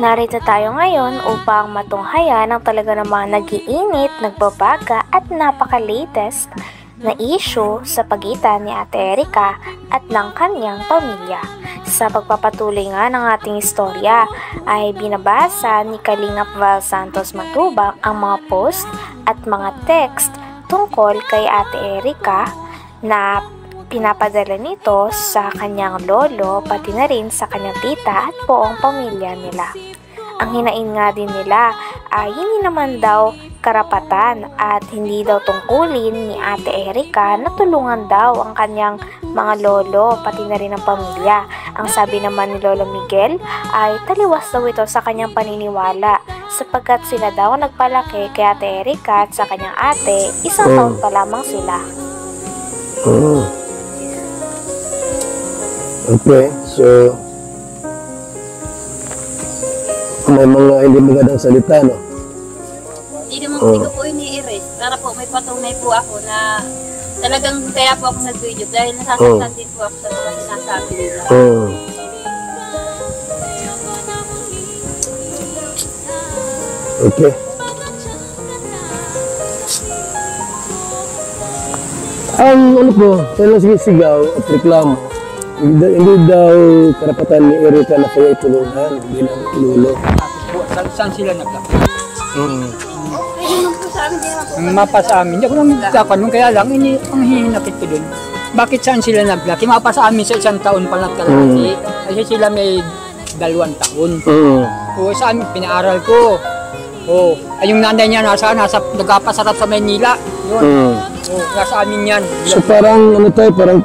Narito tayo ngayon upang matunghayan ang talaga namang nag-iinit, nagbabaga at napaka-latest na issue sa pagitan ni Ate Erica at ng kanyang pamilya. Sa pagpapatuloy nga ng ating istorya ay binabasa ni Kalingap Val Santos Matubang ang mga post at mga text tungkol kay Ate Erica na pinapadala nito sa kanyang lolo pati na rin sa kanyang tita at buong pamilya nila. Ang hinain nga din nila ay hindi naman daw karapatan at hindi daw tungkulin ni Ate Erica na tulungan daw ang kanyang mga lolo pati na rin ang pamilya. Ang sabi naman ni Lolo Miguel ay taliwas daw ito sa kanyang paniniwala sapagkat sila daw nagpalaki kay Ate Erica at sa kanyang ate, isang taon pa lamang sila. Okay, so may mga hindi magandang salita, no? Hindi ko po ini-erase para po may patunay po ako na talagang kaya po ako nag-video dahil nasasaktan din po ako sa mga sinasabi nila. Okay. Ang ano po, kailang sigaw at reklamo, hindi daw karapatan ni Erica na kaya itulungan bilang lolo. Saan sila naglaki? Ang mapa sa amin, hindi ako nang nagkakanong, kaya lang ang hihinakit ko dun. Bakit saan sila naglaki? Mapa sa amin sa 1 taon pa nagkalaki. Kasi sila may 2 taon. O sa amin, pinaaral ko. Ay yung nanay niya nagkapasarap sa Maynila. Yun. Nasa amin yan. So parang ano tayo, parang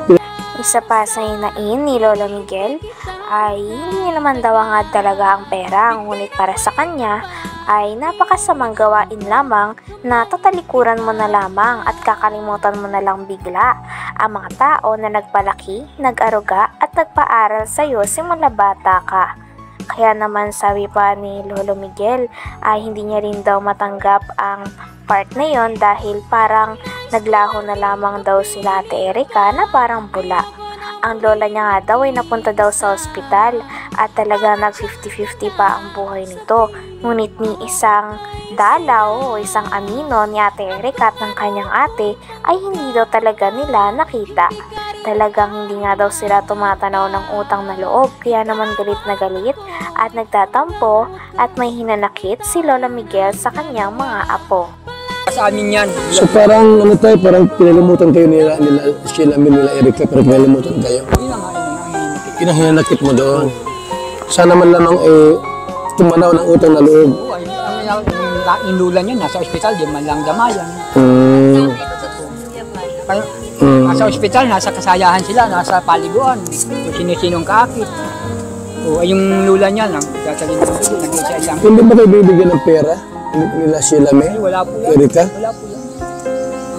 Isa pa sa hinain ni Lolo Miguel ay hindi naman daw nga talaga ang pera, ngunit para sa kanya ay napakasamang gawain lamang na tatalikuran mo na lamang at kakalimutan mo na lang bigla ang mga tao na nagpalaki, nag-aruga at nagpaaral sa iyo simula bata ka. Kaya naman sabi pa ni Lolo Miguel ay hindi niya rin daw matanggap ang part na yon dahil parang naglaho na lamang daw sila Ate Erica na parang bula. Ang lola niya nga daw ay napunta daw sa ospital at talaga nag 50-50 pa ang buhay nito. Ngunit ni isang dalaw o isang anino ni Ate Erica at ng kanyang ate ay hindi daw talaga nila nakita. Talagang hindi nga daw sila tumatanaw ng utang na loob kaya naman galit na galit at nagtatampo at may hinanakit si Lola Miguel sa kanyang mga apo. Sa amin yan. so parang ano tayo, parang pinalimutan kayo nila Erica, parang pinalimutan kayo. Hinahinakit mo doon. Sana man lamang tumanaw ng utang na loob. Yung lula niya nasa ospital, di man lang damayan. Nasa ospital, nasa kasayahan sila, nasa paliguan. Sino-sinong kaakit. Yung lula niya lang, tatalin ng dugo, nag-isa lang. Hindi ba kayo bibigyan ng pera? Nila sila may? Wala po yan. Erica? Wala po yan.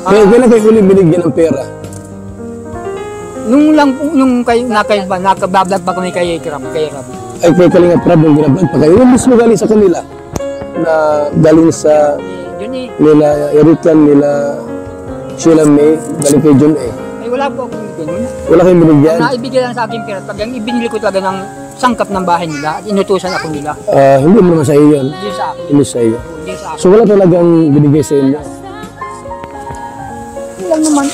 Kailan kayo huli binigyan ng pera? Nung nakabablog pa kami kay Rob. Ay, kay Kalingap Rob, yung binablog pa kayo. Yung mismo galing sa kanila na galing sa nila Erica, nila Sheila May, galing kay John A. Ay, wala po akong ganun. Wala kayong binigyan? Naibigay lang sa akin pera. Pag yung ibinili ko talaga ng sangkap ng bahay nila at inutusan ako nila. Hindi mo naman sa iyo yun? Hindi sa akin. Hindi sa iyo. Hindi sa akin. So wala talagang binigay sa inyo? Lang naman.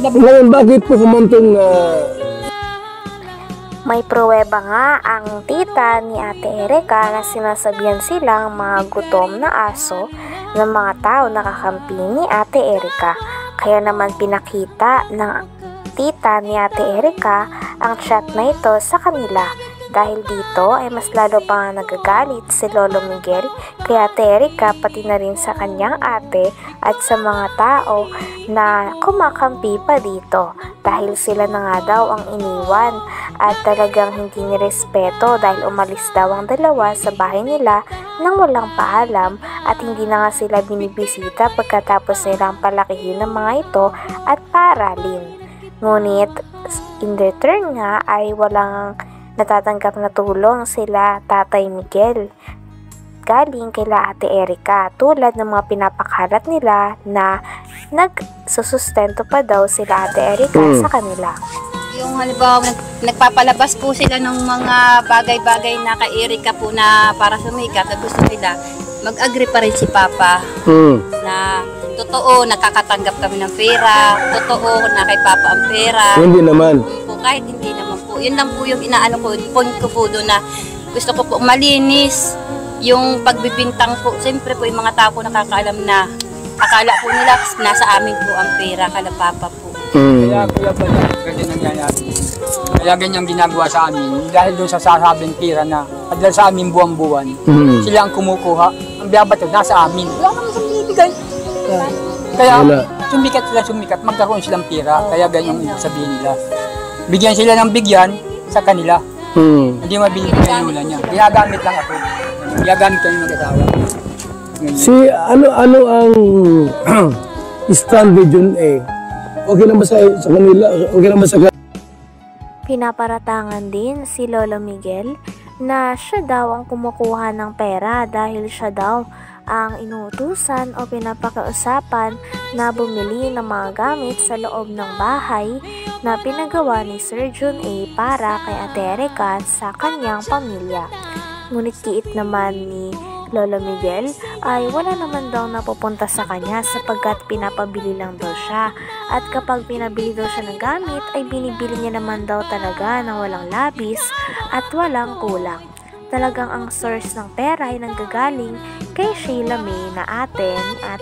Ngayon, bakit po kumantong May pruweba nga ang tita ni Ate Erica na sinasabihan silang mga gutom na aso ng mga tao na kakampi ni Ate Erica. Kaya naman pinakita ng tita ni Ate Erica ang chat na ito sa kanila. Dahil dito ay mas lalo pa nga nagagalit si Lolo Miguel kay Ate Erica pati na rin sa kanyang ate at sa mga tao na kumakampi pa dito dahil sila na nga daw ang iniwan at talagang hindi nirespeto dahil umalis daw ang dalawa sa bahay nila nang walang paalam at hindi na nga sila binibisita pagkatapos nilang palakihin ng mga ito at paaralin. Ngunit in return nga ay walang natatanggap na tulong sila Tatay Miguel galing kila Ate Erica tulad ng mga pinapakalat nila na nagsusustento pa daw sila Ate Erica sa kanila. Yung halimbawa, nagpapalabas po sila ng mga bagay-bagay na kay Erika po na para sumikat at gusto nila, mag-agree pa rin si Papa na totoo, nakakatanggap kami ng pera, totoo na kay Papa ang pera. Hindi naman. Po, kahit hindi naman po. Yun lang po yung inaano ko, point ko po doon na gusto ko po malinis yung pagbibintang po. Siyempre po yung mga tao po nakakaalam na akala po nila nasa amin po ang pera kala Papa po. Kaya ba ganyan nangyayari? Kaya ganyan ginagawa sa amin. Dahil doon sa sasabing pera na dahil sa amin buwan-buwan, sila ang kumukuha. Ang biyabato nasa amin. Wala naman sa bibigay. Kaya sumikat, magkaroon silang pera. Kaya ganyan yung sabihin nila. Bigyan sila ng bigyan sa kanila. Hindi mabibigay yung lula niya. Ginagamit lang ako. Ginagamit kami mag-asawa. Si ano ang stand Region A? Okay lang ba sa kanila? Okay lang ba sa Pinaparatangan din si Lolo Miguel na siya daw ang kumukuha ng pera dahil siya daw ang inuutusan o pinapakausapan na bumili ng mga gamit sa loob ng bahay na pinagawa ni Sir Jun A para kay Ate Erika sa kanyang pamilya. Ngunit kiit naman ni Lolo Miguel ay wala naman daw napupunta sa kanya sapagkat pinapabili lang daw siya. At kapag pinabili daw siya ng gamit ay binibili niya naman daw talaga ng walang labis at walang kulang. Talagang ang source ng pera ay nanggagaling kay Sheila May na Ate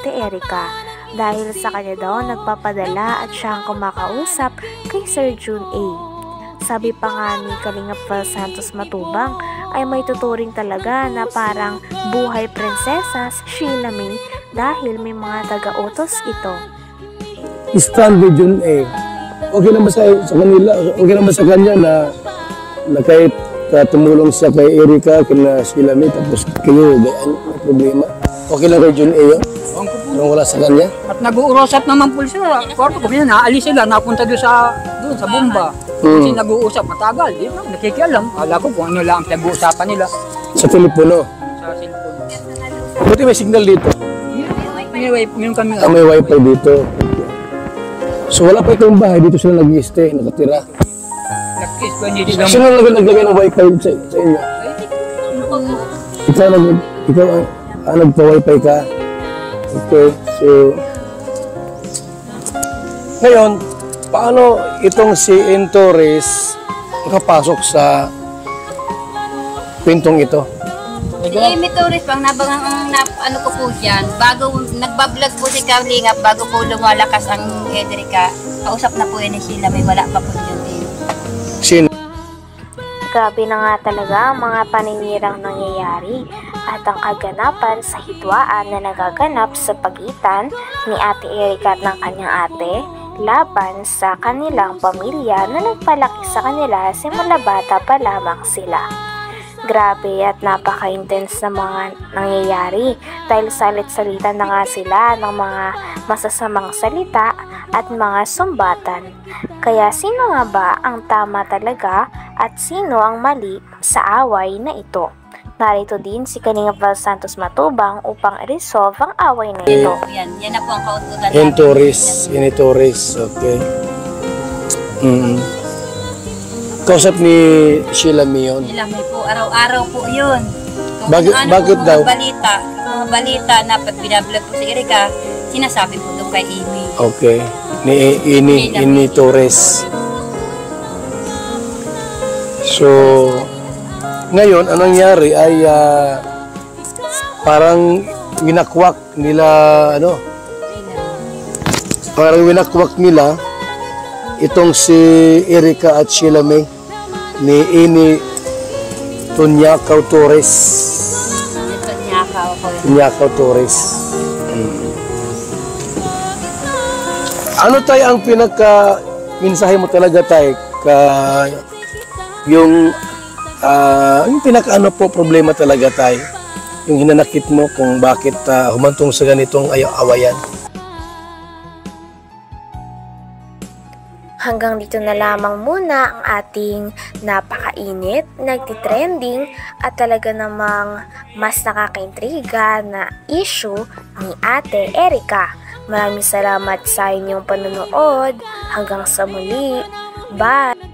Erika. Dahil sa kanya daw nagpapadala at siya ang kumakausap kay Sir Jun A. Sabi pa nga ni Kalingap Val Santos Matubang ay may tuturing talaga na parang buhay prinsesa si Sheila May dahil may mga taga-utos ito. stand Region A? Okay lang ba sa kanila? Okay lang ba sa kanya na kahit tumulong siya kay Erika, kina Sheila May, tapos kayo, ano problema? Okay lang Region A yun? Nung wala sa kanya? At nag-uurosap naman po sila. Kwarto ko, naalis sila, napunta doon sa bomba. Kasi nag-uusap matagal, di ba? Nakikialam. Kala ko kung ano lang ang pinag-uusapan nila. Sa telepono? Sa cellphone. Buti may signal dito. May may wifi dito. So wala pa itong bahay, dito sila nag-i-stay, nakatira. Nag-kiss ko, hindi lang. Sino naglagay ng wifi sa inyo? Ikaw ang nagpa-wifi ka? Okay, so ngayon, paano itong si Torres nakapasok sa pintong ito? Si Amy Torres pang nabangang ano ko po dyan, bago nagbablog po si Kalingap, bago po lumalakas ang Erika, kausap na po yun ni Sheila May, wala pa po yun din. Sino? Grabe na nga talaga ang mga paninirang nangyayari at ang kaganapan sa hidwaan na nagaganap sa pagitan ni Ate Erika at ng kanyang ate laban sa kanilang pamilya na nagpalaki sa kanila simula bata pa lamang sila. Grabe at napaka-intense na mga nangyayari dahil salit-salita na nga sila ng mga masasamang salita at mga sumbatan. Kaya sino nga ba ang tama talaga at sino ang mali sa away na ito? Narito din si Kalingap Val Santos Matubang upang i-resolve ang away na ito. Yan na po ang kautugan Ini Torres, okay. Kausap ni Sheila May yun. Sheila May po, araw-araw po yun. Bakit daw? Mga balita na pag binablog po si Erika, sinasabi po doon kay Amy. Okay. Ini Torres. So, ngayon, anong nangyari ay parang winakwak nila, itong si Erika at Sheila May ni Amy Tunyakaw Torres. Tunyakaw Torres. Ano tayo ang pinaka-mensahe mo talaga tayo yung pinaka-ano po problema talaga tayo, yung hinanakit mo kung bakit humantong sa ganitong awayan. Hanggang dito na lamang muna ang ating napakainit, nagtitrending at talaga namang mas nakakaintriga na issue ni Ate Erika. Maraming salamat sa inyong panonood. Hanggang sa muli. Bye!